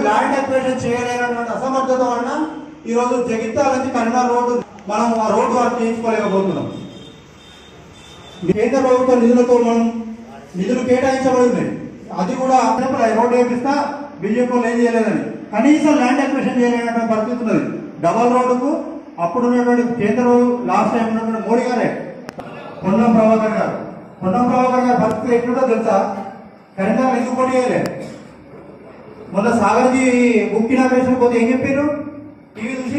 Land acquisition చేయలేనటువంటి అసమర్థత వలన ఈరోజు జగిత్యాల నుంచి కరీంనగర్ రోడ్డు మనం ఆ రోడ్డు వర్క్ చేయించుకోలేకపోతున్నాం. కేంద్ర ప్రభుత్వ నిధులతో మనం నిధులు కేటాయించబడింది, అది కూడా రోడ్డు వేపిస్తా బీజేపీ ఏం చేయలేదని కనీసం ల్యాండ్ అక్విజిషన్ చేయలేనటువంటి పరిస్థితి ఉన్నది. డబల్ రోడ్డుకు అప్పుడున్నటువంటి కేంద్ర లాస్ట్ టైం ఉన్నటువంటి మోడీ గారే పొన్నం ప్రభాకర్ గారు పరిస్థితి ఎట్లుంటో తెలుసా? కరీంనగర్ ఎందుకు పోటీ చేయలేదు? మొన్న సాగర్జీ బుక్ ఇనాగ్రేషన్ పోతే ఏం చెప్పారు? టీవీ చూసి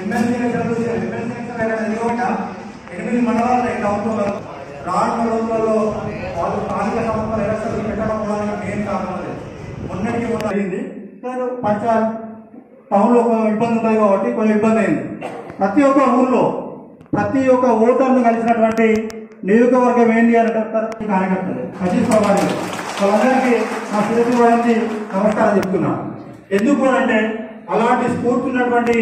ఎమ్మెల్సీ 8 మండలాలు 2 అవుతున్నారు. రానున్న రోజులలో వాళ్ళు స్థానిక సంస్థల ఎలక్షన్లు పెట్టడం వల్ల ఏం కారణం లేదు. మొన్నటికి మొన్న అయింది, పంచాయత్ టౌన్లో ఇబ్బంది ఉంటాయి కాబట్టి కొంచెం ఇబ్బంది అయింది. ప్రతి ఒక్క ఊర్లో ప్రతి ఒక్క ఓటర్ను కలిసినటువంటి నియోజకవర్గం ఏంటి అని కార్యకర్తలు ఖచ్చితంగా వాళ్ళందరికీ మా శిరస్సు వారికి నమస్కారం చెప్తున్నాం. ఎందుకు అంటే అలాంటి స్ఫూర్తి ఉన్నటువంటి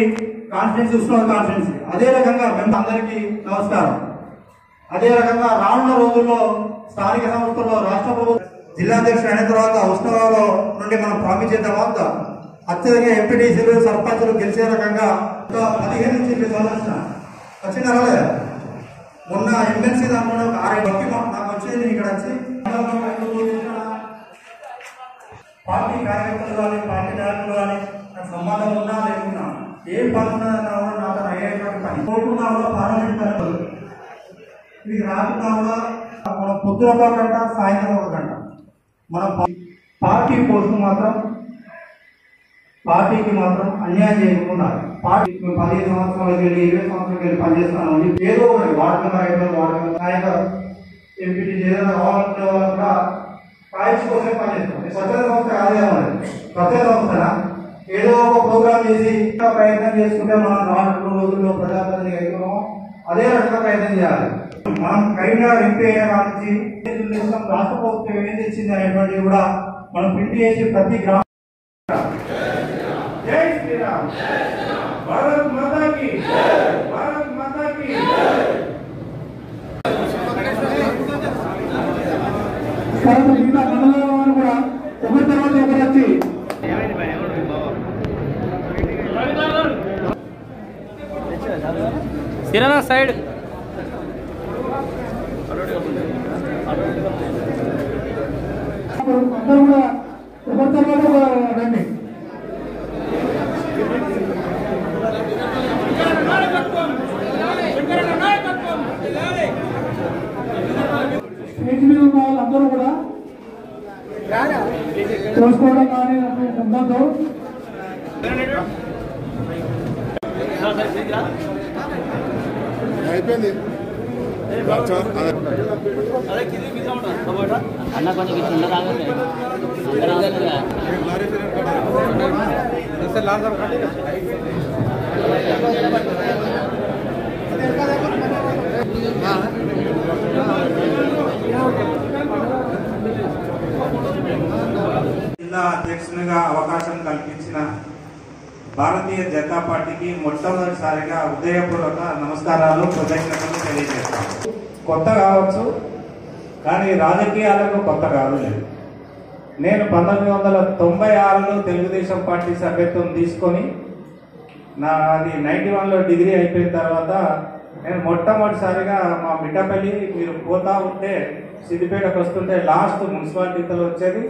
కాన్ఫరెన్స్ ఉస్మాన్ కాన్ఫరెన్స్. అదే రకంగా మేము అందరికీ నమస్కారం. అదే రకంగా రానున్న రోజుల్లో స్థానిక సంస్థల్లో రాష్ట్ర ప్రభుత్వం జిల్లాధ్యక్షుడు అయిన తర్వాత ఉత్సవాల్లో నుండి మనం ప్రామిస్ చేద్దామా? అత్యధిక ఎంపీటీసీలు సర్పంచులు గెలిచే రకంగా 15 నుంచి 20 సంవత్సరాలు వచ్చిన రాలేదు. మొన్న ఎమ్మెల్సీ దాంట్లో 6 నాకు వచ్చేది ఇక్కడ వచ్చి పార్టీ కార్యకర్తలు కానీ పార్టీ నాయకులు కానీ నాకు సంబంధం ఉన్నా లేకున్నా ఏ పని ఉన్నదన్నా కూడా నాకు అయ్యేటువంటి పని కోరుకున్నా కూడా పార్లమెంట్ కరెక్ట్ ఇది రాకున్నా కూడా మనం పొద్దున 1 గంట సాయంత్రం 1 గంట మనం పార్టీ కోసం పార్టీకి మాత్రం అన్యాయం చేయకుండా పార్టీ 15 సంవత్సరాలకు వెళ్ళి 20 సంవత్సరాలకు వెళ్ళి పనిచేస్తాను. ఏదో ఒకటి వార్డు నాయక ఎంపీటీ ఏదైనా రావాలంటే వాళ్ళు కూడా కాయచ్చు కోసమే పనిచేస్తాం. స్వచ్ఛంద సంస్థ కాదే స్వచ్ఛంద సంస్థ ఏదో ఒక ప్రోగ్రామ్ చేసి ఇంకా ప్రయత్నం చేసుకుంటే మనం రానున్న రోజుల్లో ప్రజాప్రతినిధి అయిపోవడం అదే రకంగా ప్రయత్నం చేయాలి. మనం కరీంనగర్ ఎంపీ అయిన నుంచి రాష్ట్ర ప్రభుత్వం ఏం తెచ్చింది అనేటువంటిది కూడా మనం ప్రింట్ చేసి ప్రతి గ్రామం జై శ్రీరామ్ భారత్ మాతా కీ భారత్ మాతా కీ కూడా ఒకరి తర్వాత ఒకరు వచ్చి కిరణా సైడ్ అందరూ కూడా ఒకరి తర్వాత రండి. స్టేజ్ మీద ఉన్న వాళ్ళందరూ కూడా చూసుకోవడం కానీ ఉండదు. అయిపోయింది అన్న కొంచెం జిల్లా అధ్యక్షునిగా అవకాశం కల్పించిన భారతీయ జనతా పార్టీకి మొట్టమొదటిసారిగా హృదయపూర్వక నమస్కారాలు, కృతజ్ఞతలు తెలియజేస్తాను. కొత్త కావచ్చు కానీ రాజకీయాలకు కొత్త కాదు లేదు. నేను 1996లో తెలుగుదేశం పార్టీ సభ్యత్వం తీసుకొని నాది 91లో డిగ్రీ అయిపోయిన తర్వాత నేను మొట్టమొదటిసారిగా మా మిట్టపల్లి మీరు పోతా ఉంటే సిద్దిపేటకు వస్తుంటే లాస్ట్ మున్సిపాలిటీతో వచ్చేది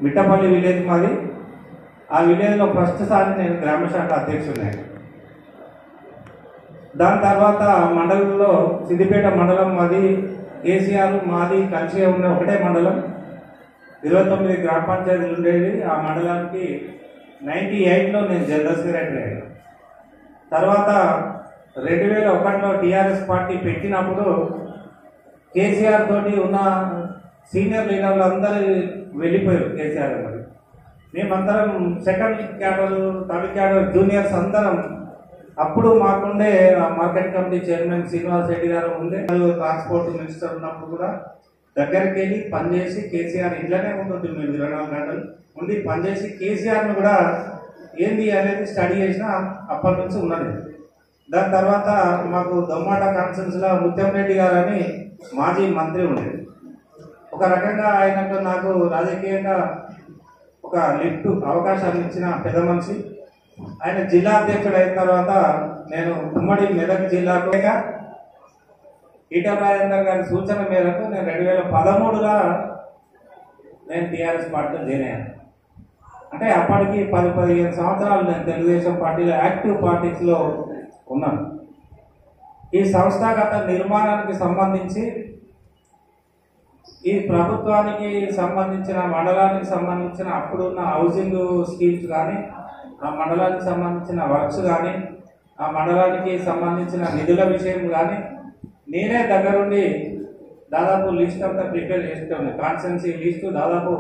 మిట్టపల్లి విలేజ్ మాది. ఆ విలేజ్లో ఫస్ట్ సారి నేను గ్రామ శాఖ అధ్యక్షుడిని. దాని తర్వాత మండలంలో సిద్దిపేట మండలం మాది, కేసీఆర్ మాది కలిసి ఉన్న ఒకటే మండలం. 29 గ్రామ పంచాయతీలు ఉండేవి. ఆ మండలానికి 98లో నేను జనరల్ సెక్రటరీ అయ్యాను. తర్వాత 2001లో టీఆర్ఎస్ పార్టీ పెట్టినప్పుడు కేసీఆర్ తోటి ఉన్న సీనియర్ లీడర్లు అందరూ వెళ్ళిపోయారు కేసీఆర్ గారు. మేమందరం second cadre, third cadre, juniors అందరం. అప్పుడు మాకుండే market committee chairman Srinivas Reddy గారు ఉండే, ట్రాన్స్పోర్ట్ మినిస్టర్ ఉన్నప్పుడు కూడా దగ్గరికి వెళ్ళి పనిచేసి కేసీఆర్ ఇంట్లోనే ఉంటుంది. మేము 24 గంటలు ఉండి పనిచేసి కేసీఆర్ను కూడా ఏంది అనేది స్టడీ చేసిన అప్పటి నుంచి ఉన్నది. దాని తర్వాత మాకు దొమ్మాట కాన్ఫరెన్స్లో ముత్యంరెడ్డి గారు అని మాజీ మంత్రి ఉండేది. ఒక రకంగా ఆయనకు నాకు రాజకీయంగా ఒక లిఫ్ట్ అవకాశాన్ని ఇచ్చిన పెద్ద మనిషి. ఆయన జిల్లా అధ్యక్షుడు అయిన తర్వాత నేను ఉమ్మడి మెదక్ జిల్లాకు ఈటల రాజేందర్ గారి సూచన మేరకు నేను 2013లో నేను టీఆర్ఎస్ పార్టీలో జాయిన్ అయ్యాను. అంటే అప్పటికి 10-15 సంవత్సరాలు నేను తెలుగుదేశం పార్టీలో యాక్టివ్ పార్టీస్లో ఉన్నాను. ఈ సంస్థాగత నిర్మాణానికి సంబంధించి ఈ ప్రభుత్వానికి సంబంధించిన మండలానికి సంబంధించిన అప్పుడున్న హౌసింగ్ స్కీమ్స్ కానీ, ఆ మండలానికి సంబంధించిన వర్క్స్ కానీ, ఆ మండలానికి సంబంధించిన నిధుల విషయం కానీ నేనే దగ్గరుండి దాదాపు లిస్ట్ అంతా ప్రిపేర్ చేస్తుంది. కాన్స్టెన్సీ లిస్టు దాదాపు